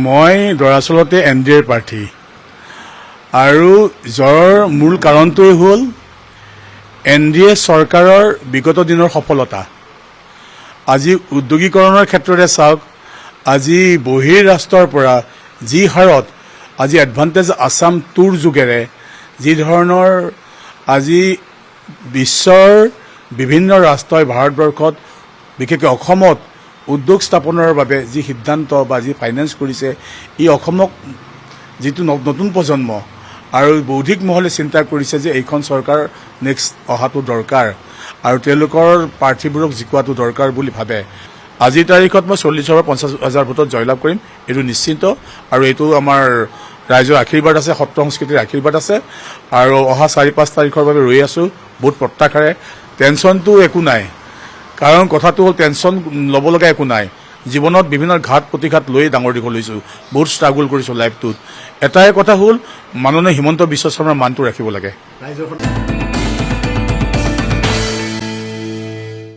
মই দৰাচলতে NDAৰ প্ৰাৰ্থী আৰু যাৰ মূল কাৰণটোই হ'ল NDA চৰকাৰৰ বিগত দিনৰ সফলতা। আজি উদ্যোগীকৰণৰ ক্ষেত্ৰতে চাওক, আজি বহিৰ ৰাষ্ট্ৰৰ পৰা যি হাৰত আজি এডভান্টেজ আছাম টুৰ যোগেৰে যি ধৰণৰ আজি বিশ্বৰ বিভিন্ন ৰাষ্ট্ৰই ভাৰতবৰ্ষত বিশেষকৈ অসমত উদ্যোগ স্থাপনৰ বাবে যি সিদ্ধান্ত বা যি ফাইনেন্স কৰিছে, ই অসমক যিটো নতুন প্ৰজন্ম আৰু বৌদ্ধিক মহলে চিন্তা কৰিছে যে এইখন চৰকাৰ নেক্সট অহাটো দৰকাৰ আৰু তেওঁলোকৰ প্ৰাৰ্থীবোৰক জিকোৱাটো দৰকাৰ বুলি ভাবে। আজিৰ তাৰিখত মই 40,000 পৰা 50,000 ভোটত জয়লাভ কৰিম, এইটো নিশ্চিত। আৰু এইটো আমাৰ ৰাইজৰ আশীৰ্বাদ আছে, সত্ৰ সংস্কৃতিৰ আশীৰ্বাদ আছে। আৰু অহা 4-5 তাৰিখৰ বাবে ৰৈ আছো বহুত প্ৰত্যাশাৰে। টেনশ্যনটো একো নাই, কাৰণ কথাটো হ'ল টেনশ্যন ল'ব লগা একো নাই। জীৱনত বিভিন্ন ঘাট প্ৰতিঘাত লৈ ডাঙৰ দীঘল হৈছোঁ, বহুত ষ্ট্ৰাগল কৰিছোঁ লাইফটোত। এটাই কথা হ'ল মাননীয় হিমন্ত বিশ্ব শৰ্মাৰ মানটো ৰাখিব লাগে।